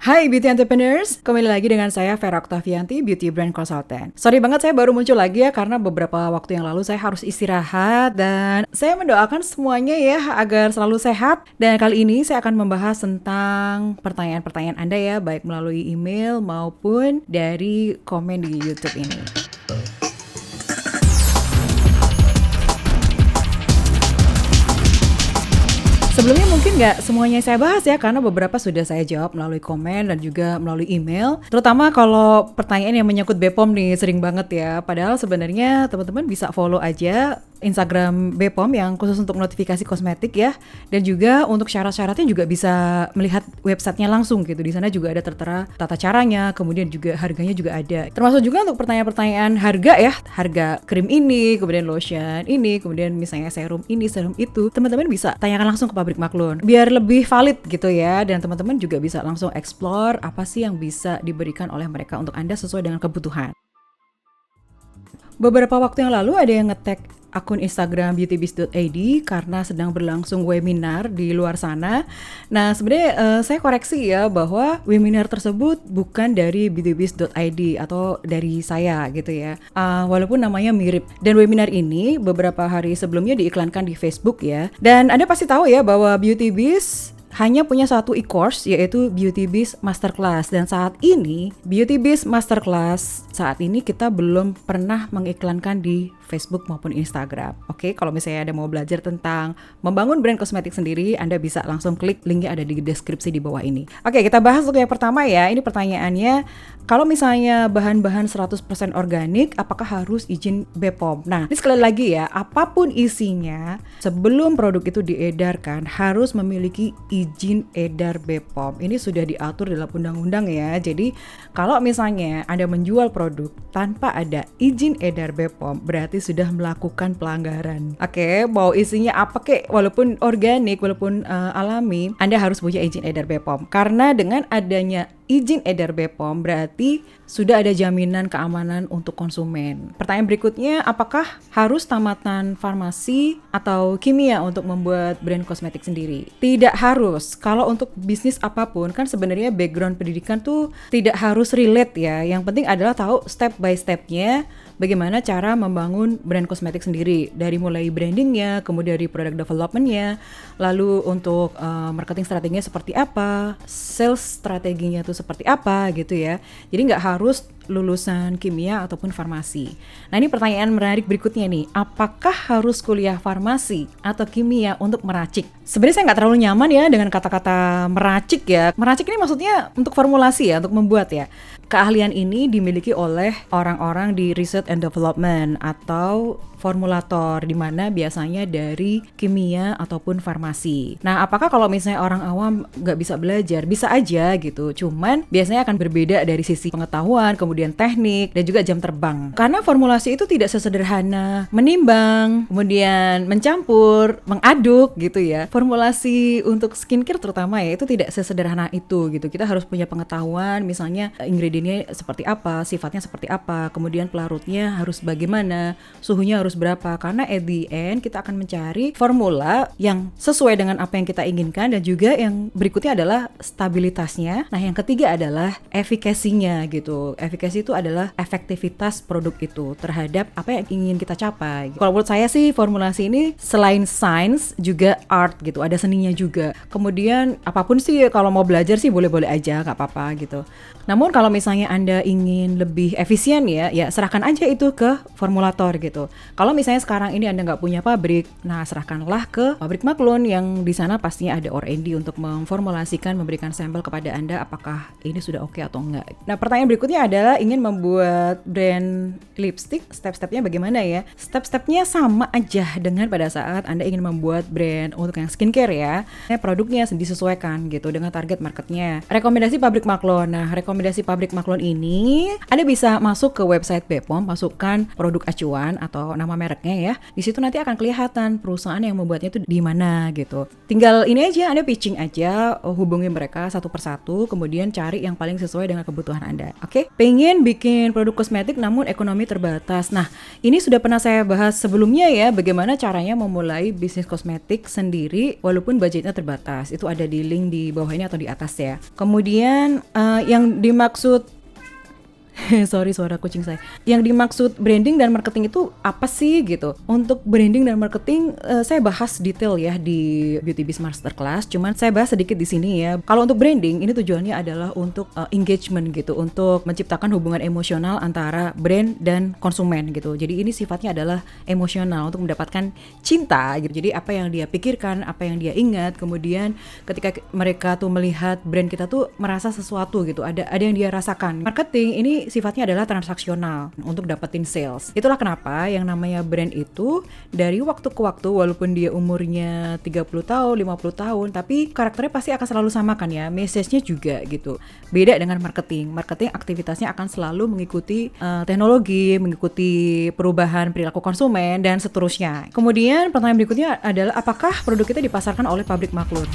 Hai Beauty Entrepreneurs, kembali lagi dengan saya Vera Oktavianti, Beauty Brand Consultant. Sorry banget saya baru muncul lagi ya karena beberapa waktu yang lalu saya harus istirahat dan saya mendoakan semuanya ya agar selalu sehat. Dan kali ini saya akan membahas tentang pertanyaan-pertanyaan Anda ya, baik melalui email maupun dari komen di YouTube ini. Sebelumnya mungkin nggak semuanya saya bahas ya, karena beberapa sudah saya jawab melalui komen dan juga melalui email. Terutama kalau pertanyaan yang menyangkut BPOM nih, sering banget ya. Padahal sebenarnya teman-teman bisa follow aja Instagram BPOM yang khusus untuk notifikasi kosmetik ya. Dan juga untuk syarat-syaratnya juga bisa melihat websitenya langsung gitu. Di sana juga ada tertera tata caranya, kemudian juga harganya juga ada. Termasuk juga untuk pertanyaan-pertanyaan harga ya. Harga krim ini, kemudian lotion ini, kemudian misalnya serum ini, serum itu. Teman-teman bisa tanyakan langsung ke Pabrik Maklun biar lebih valid gitu ya, dan teman-teman juga bisa langsung explore apa sih yang bisa diberikan oleh mereka untuk Anda sesuai dengan kebutuhan. Beberapa waktu yang lalu ada yang nge-tag akun Instagram beautybiz.id karena sedang berlangsung webinar di luar sana. Nah sebenarnya saya koreksi ya bahwa webinar tersebut bukan dari beautybiz.id atau dari saya gitu ya, walaupun namanya mirip. Dan webinar ini beberapa hari sebelumnya diiklankan di Facebook ya. Dan Anda pasti tahu ya bahwa Beauty Biz hanya punya satu e-course yaitu Beauty Biz Masterclass, dan saat ini Beauty Biz Masterclass saat ini kita belum pernah mengiklankan di Facebook maupun Instagram. Oke, kalau misalnya ada mau belajar tentang membangun brand kosmetik sendiri, Anda bisa langsung klik linknya ada di deskripsi di bawah ini. Oke, kita bahas untuk yang pertama ya. Ini pertanyaannya, kalau misalnya bahan-bahan 100% organik, apakah harus izin BPOM? Nah, ini sekali lagi ya, apapun isinya, sebelum produk itu diedarkan harus memiliki izin edar BPOM. Ini sudah diatur dalam undang-undang ya. Jadi, kalau misalnya Anda menjual produk tanpa ada izin edar BPOM, berarti sudah melakukan pelanggaran. Oke, mau isinya apa kek, walaupun organik, walaupun alami, Anda harus punya izin edar BPOM. Karena dengan adanya izin edar BPOM berarti sudah ada jaminan keamanan untuk konsumen. Pertanyaan berikutnya, apakah harus tamatan farmasi atau kimia untuk membuat brand kosmetik sendiri? Tidak harus. Kalau untuk bisnis apapun kan sebenarnya background pendidikan tuh tidak harus relate ya. Yang penting adalah tahu step by stepnya bagaimana cara membangun brand kosmetik sendiri, dari mulai brandingnya, kemudian dari product developmentnya, lalu untuk marketing strateginya seperti apa, sales strateginya tuh seperti apa gitu ya. Jadi nggak harus lulusan kimia ataupun farmasi. Nah ini pertanyaan menarik berikutnya nih, apakah harus kuliah farmasi atau kimia untuk meracik? Sebenarnya saya nggak terlalu nyaman ya dengan kata-kata meracik ya. Meracik ini maksudnya untuk formulasi ya, untuk membuat ya. Keahlian ini dimiliki oleh orang-orang di research and development atau formulator, di mana biasanya dari kimia ataupun farmasi. Nah, apakah kalau misalnya orang awam nggak bisa belajar? Bisa aja gitu. Cuman biasanya akan berbeda dari sisi pengetahuan, kemudian teknik, dan juga jam terbang. Karena formulasi itu tidak sesederhana menimbang, kemudian mencampur, mengaduk gitu ya. Formulasi untuk skincare terutama ya, itu tidak sesederhana itu gitu. Kita harus punya pengetahuan, misalnya ingredientnya seperti apa, sifatnya seperti apa, kemudian pelarutnya harus bagaimana, suhunya harus berapa, karena at the end kita akan mencari formula yang sesuai dengan apa yang kita inginkan, dan juga yang berikutnya adalah stabilitasnya. Nah yang ketiga adalah efikasinya gitu. Efikasi itu adalah efektivitas produk itu terhadap apa yang ingin kita capai. Kalau menurut saya sih formulasi ini selain science juga art gitu, ada seninya juga. Kemudian apapun sih kalau mau belajar sih boleh-boleh aja, gak apa-apa gitu. Namun kalau misalnya Anda ingin lebih efisien ya serahkan aja itu ke formulator gitu. Kalau misalnya sekarang ini Anda nggak punya pabrik, nah serahkanlah ke Pabrik Maklun yang di sana pastinya ada R&D untuk memformulasikan, memberikan sampel kepada Anda apakah ini sudah oke atau enggak. Nah pertanyaan berikutnya adalah ingin membuat brand lipstick, step-stepnya bagaimana ya? Step-stepnya sama aja dengan pada saat Anda ingin membuat brand untuk yang skincare ya. Produknya disesuaikan gitu dengan target marketnya. Rekomendasi Pabrik Maklun. Nah rekomendasi Pabrik Maklun ini Anda bisa masuk ke website BPOM, masukkan produk acuan atau nama nama mereknya ya. Di situ nanti akan kelihatan perusahaan yang membuatnya itu di mana gitu. Tinggal ini aja, Anda pitching aja, hubungi mereka satu persatu, kemudian cari yang paling sesuai dengan kebutuhan Anda. Oke? Pengen bikin produk kosmetik namun ekonomi terbatas. Nah, ini sudah pernah saya bahas sebelumnya ya, bagaimana caranya memulai bisnis kosmetik sendiri walaupun budgetnya terbatas. Itu ada di link di bawah ini atau di atas ya. Kemudian yang dimaksud sorry, suara kucing saya. Yang dimaksud branding dan marketing itu apa sih gitu? Untuk branding dan marketing saya bahas detail ya di Beauty Biz Masterclass. Cuman saya bahas sedikit di sini ya. Kalau untuk branding ini tujuannya adalah untuk engagement gitu, untuk menciptakan hubungan emosional antara brand dan konsumen gitu. Jadi ini sifatnya adalah emosional untuk mendapatkan cinta gitu. Jadi apa yang dia pikirkan, apa yang dia ingat, kemudian ketika mereka tuh melihat brand kita tuh merasa sesuatu gitu. Ada yang dia rasakan. Marketing ini sifatnya adalah transaksional untuk dapetin sales. Itulah kenapa yang namanya brand itu dari waktu ke waktu walaupun dia umurnya 30 tahun, 50 tahun, tapi karakternya pasti akan selalu sama kan ya, message-nya juga gitu. Beda dengan marketing. Marketing aktivitasnya akan selalu mengikuti teknologi, mengikuti perubahan perilaku konsumen dan seterusnya. Kemudian pertanyaan berikutnya adalah apakah produk kita dipasarkan oleh pabrik maklun?